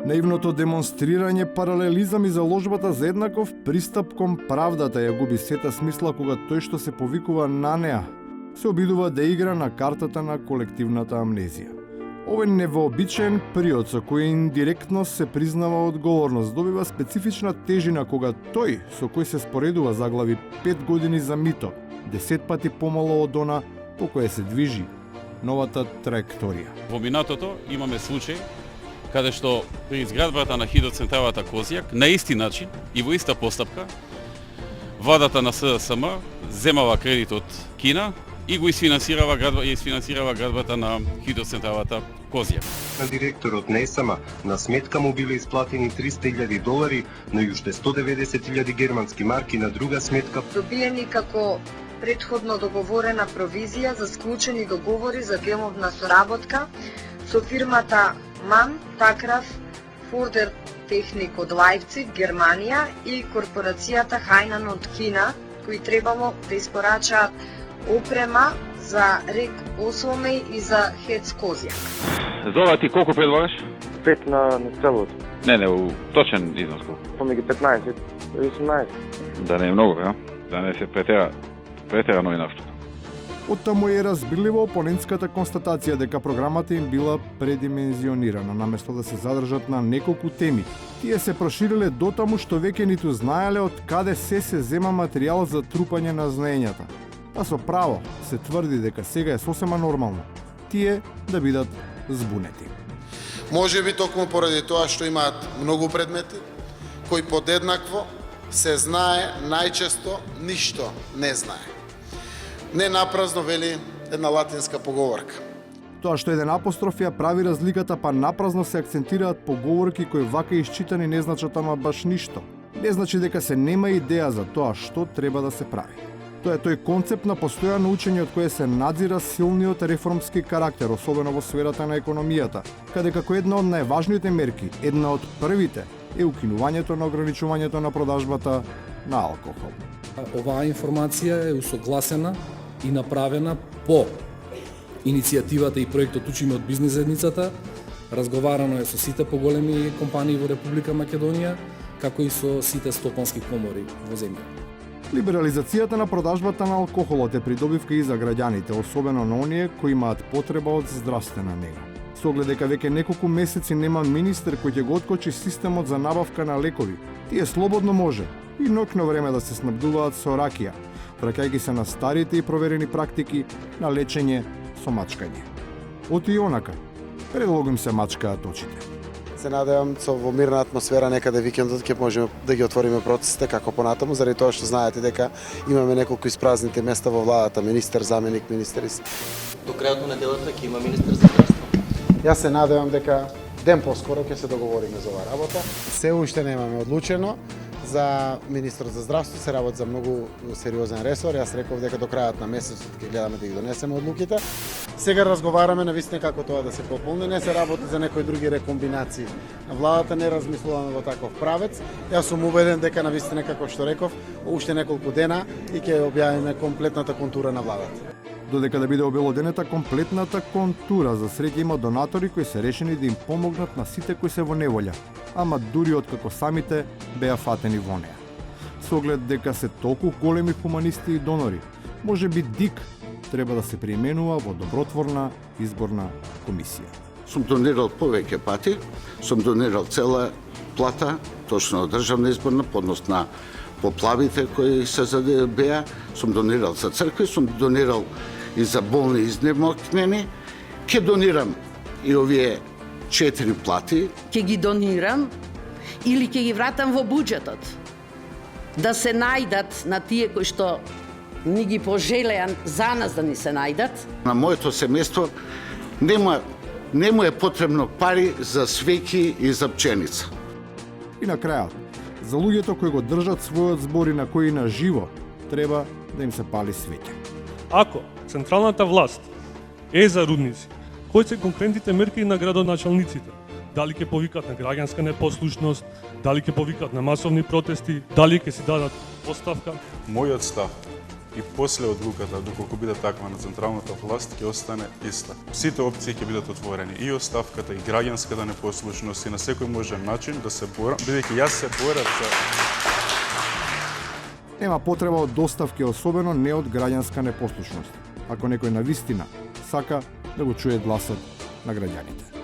Наивното демонстрирање паралелизам и заложбата за еднаков пристап кон правдата ја губи сета смисла кога тој што се повикува на неа се обидува да игра на картата на колективната амнезија. Овој невообичаен период со кој индиректно се признава одговорност добива специфична тежина кога тој со кој се споредува заглави 5 години за мито, 10 пати помало од она по кое се движи новата траекторија. Во минатото имаме случај каде што при изградбата на хидроцентралата Козјак на исти начин и во иста постапка владата на СДСМ земала кредит од Кина и го изфинансирала градбата на хидроцентралата Козјак. На директорот на ЕСМ на сметка му биле исплатени $300,000, но и уште 190,000 германски марки на друга сметка добиени како претходно договорена провизија за склучени договори за гемовна соработка со фирмата МАН Такрав Фордер Техник од Лајпциг, Германија и корпорацијата Хајнан од Кина, кои требало да испорачаат опрема за рек Осолмеј и за ХЕЦ Козјак. Зова ти колку предлагаш? 5 на целото. Не, точен износ колку? Помеѓу 15 и 18. Да не е многу, ја? Да не се претерано и наштото. Оттаму е разбирлива опонентската констатација дека програмата им била предимензионирана, наместо да се задржат на неколку теми. Тие се прошириле дотаму што веќе ниту знаеле од каде се зема материјал за трупање на знаењата. А со право се тврди дека сега е сосема нормално тие да бидат збунети. Може би токму поради тоа што имаат многу предмети, кои подеднакво се знае, најчесто ништо не знае. Не напразно вели една латинска поговорка. Тоа што еден апостроф ја прави разликата, па напразно се акцентираат поговорки кои вака исчитани не значат ама баш ништо. Не значи дека се нема идеја за тоа што треба да се прави. Тоа е тој концепт на постојано учење од кое се надзира силниот реформски карактер, особено во сферата на економијата, каде како една од најважните мерки, една од првите, е укинувањето на ограничувањето на продажбата на алкохол. Оваа информација е усогласена и направена по иницијативата и проектот Учиме од бизнис заедницата, разговарано е со сите поголеми компании во Република Македонија, како и со сите стопански комори во земјата. Либерализацијата на продажбата на алкохолот е придобивка и за граѓаните, особено на оние кои имаат потреба од здравствена нега. Со оглед дека веќе неколку месеци нема министер кој ќе го откочи системот за набавка на лекови, тие слободно може и ноќно време да се снабдуваат со ракија, враќајќи се на старите и проверени практики на лечење со мачкање. Оти и онака, предолго им се мачкаат очите. Се надевам со во мирна атмосфера некаде викендот ќе можеме да ги отвориме процесите како понатаму, заради тоа што знаете дека имаме неколку испразните места во владата, министер, заменик министри. До крајот на неделата ќе има министер за здравство. Јас се надевам дека ден поскоро ќе се договориме за оваа работа. Се уште немаме одлучено. За министрот за здравство се работи за многу сериозен ресор. Јас реков дека до крајот на месецот ќе гледаме да ги донесеме одлуките. Сега разговараме на вистина како тоа да се пополни. Не се работи за некои други рекомбинации. На владата не размислуваме во таков правец. Јас сум убеден дека на вистина како што реков, уште неколку дена и ќе објавиме комплетната контура на владата. Додека да биде обелоденета комплетната контура, за среќа има донатори кои се решени да им помогнат на сите кои се во неволја, ама дури откако самите беа фатени во неа. Со оглед дека се толку големи хуманисти и донори, може би ДИК треба да се преименува во добротворна изборна комисија. Сум донирал повеќе пати, сум донирал цела плата, точно од државна изборна, поднос на поплавите кои се беа, сум донирал за цркви, сум донирал и за болни изнемокнени. Ке донирам и овие 4 плати. Ке ги донирам или ке ги вратам во буџетот. Да се најдат на тие кои што ни ги пожелеа за нас да ни се најдат. На моето семејство не му е потребно пари за свеќи и за пченица. И на крајот, за луѓето кои го држат својот збор и на кои на живо треба да им се пали свеќе. Ако централната власт е за рудници, кои се конкретните мерки на градоначалниците? Дали ќе повикат на граѓанска непослушност, дали ќе повикат на масовни протести, дали ќе си дадат оставка? Мојот став и после одлуката, доколку биде таква на централната власт, ќе остане иста. Сите опции ќе бидат отворени, и оставката, и граѓанската непослушност, и на секој можен начин да се борам, бидејќи јас се борам за... Нема потреба од доставки, особено не од граѓанска непослушност, ако некој навистина сака да го чуе гласот на граѓаните.